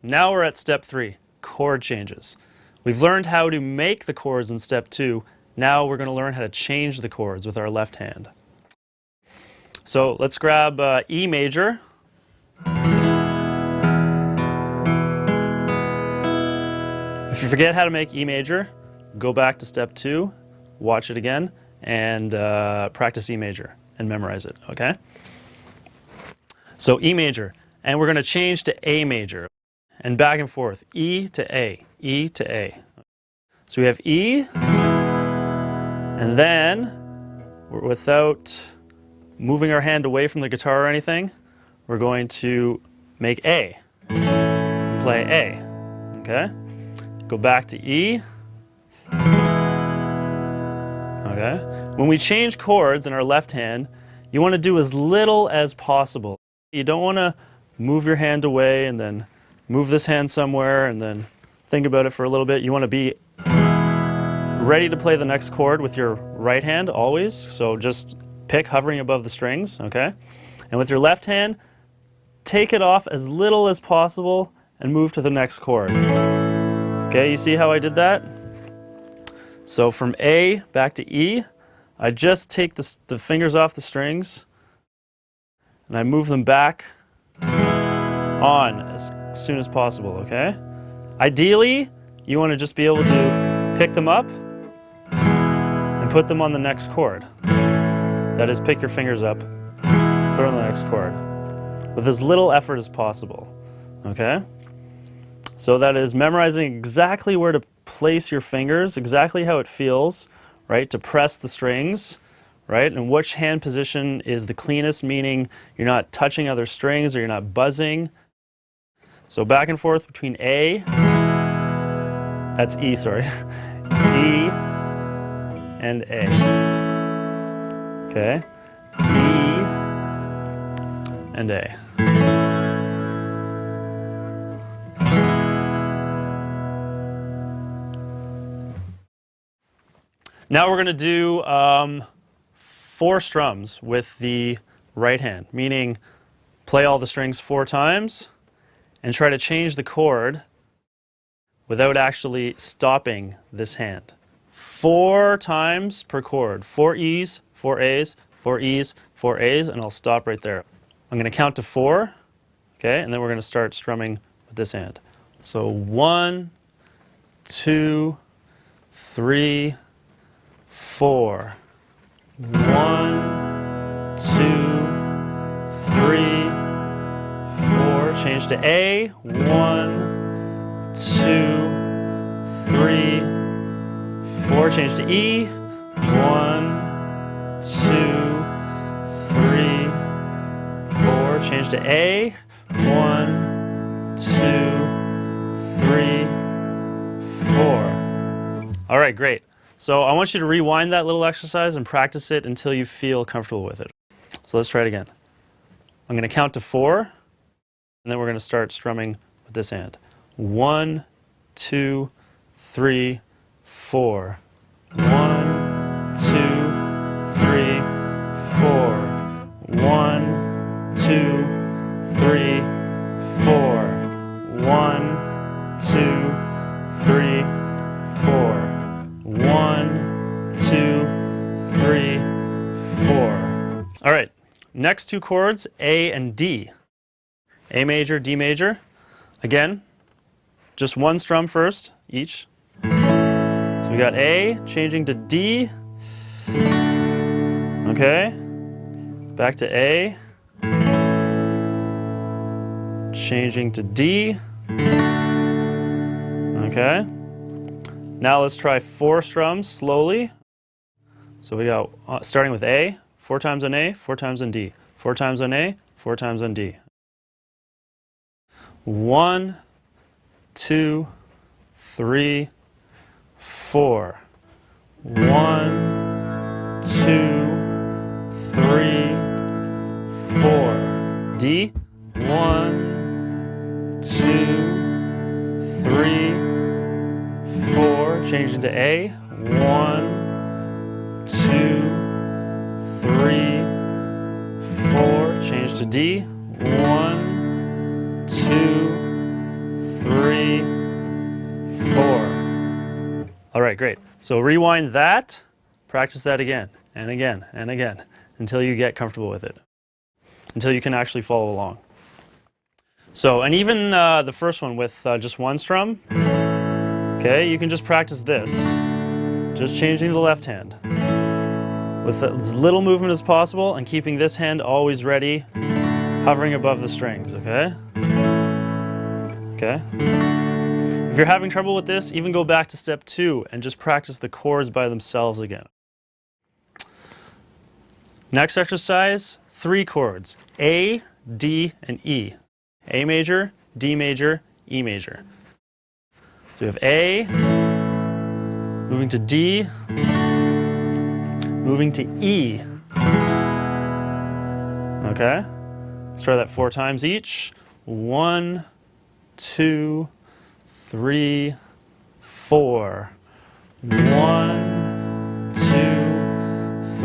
Now we're at step 3, chord changes. We've learned how to make the chords in step 2. Now we're going to learn how to change the chords with our left hand. So let's grab E major. If you forget how to make E major, go back to step 2, watch it again, and practice E major and memorize it, okay? So E major, and we're going to change to A major. And back and forth, E to A, E to A. So we have E, and then, without moving our hand away from the guitar or anything, we're going to make A, play A, okay? Go back to E, okay? When we change chords in our left hand, you want to do as little as possible. You don't want to move your hand away and then move this hand somewhere and then think about it for a little bit. You want to be ready to play the next chord with your right hand always. So just pick hovering above the strings, okay? And with your left hand, take it off as little as possible and move to the next chord. Okay, you see how I did that? So from A back to E, I just take the fingers off the strings and I move them back on as soon as possible, okay? Ideally, you want to just be able to pick them up and put them on the next chord. That is, pick your fingers up, put it on the next chord, with as little effort as possible, okay? So that is memorizing exactly where to place your fingers, exactly how it feels, right, to press the strings, right, and which hand position is the cleanest, meaning you're not touching other strings or you're not buzzing. So back and forth between A, that's E, sorry, E and A, okay, E and A. Now we're going to do 4 strums with the right hand, meaning play all the strings 4 times and try to change the chord without actually stopping this hand. 4 times per chord, 4 E's, 4 A's, 4 E's, 4 A's, and I'll stop right there. I'm going to count to 4, okay, and then we're going to start strumming with this hand. So 1, 2, 3, 4. 1, 2, 3, 4. Change to A. 1, 2, 3, 4. Change to E. 1, 2, 3, 4. Change to A. 1, 2, 3, 4. All right, great. So I want you to rewind that little exercise and practice it until you feel comfortable with it. So let's try it again. I'm going to count to 4, and then we're going to start strumming with this hand. 1, 2, 3, 4. 1, 2, 3, 4. 1, 2, 3, 4. 1, 2, 3, 4. 1, 2, 3, 4. All right, next 2 chords, A and D. A major, D major. Again, just 1 strum first, each. So we got A, changing to D. Okay, back to A. Changing to D. Okay. Now let's try 4 strums slowly. So we got, starting with A, 4 times on A, 4 times on D. 4 times on A, 4 times on D. 1, 2, 3, 4. 1, 2, 3, 4. D. 1, 2, 3, 4. Change into A. 1, 2, 3, 4. Change to D. 1, 2, All right, great. So rewind that, practice that again and again and again until you get comfortable with it, until you can actually follow along. So, and even the first one with just one strum, okay, you can just practice this, just changing the left hand with as little movement as possible and keeping this hand always ready, hovering above the strings, okay? Okay. If you're having trouble with this, even go back to step 2 and just practice the chords by themselves again. Next exercise, 3 chords, A, D, and E. A major, D major, E major. So we have A, moving to D, moving to E. Okay? Let's try that 4 times each. 1, 2, 3, 4. 1, 2,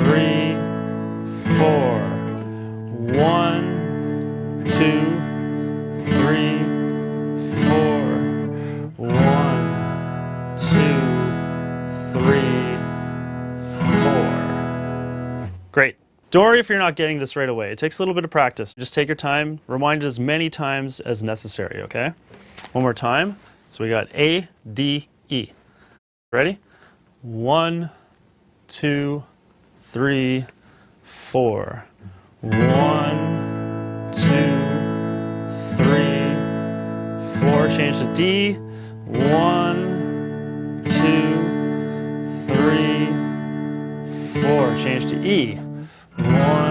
3, 4. 1, 2, 3, 4. 1, 2, 3, 4. Great. Don't worry if you're not getting this right away. It takes a little bit of practice. Just take your time, rewind it as many times as necessary, okay? One more time. So we got A, D, E. Ready? 1, 2, 3, 4. 1, 2, 3, 4. Change to D. 1, 2, 3, 4. Change to E. 1,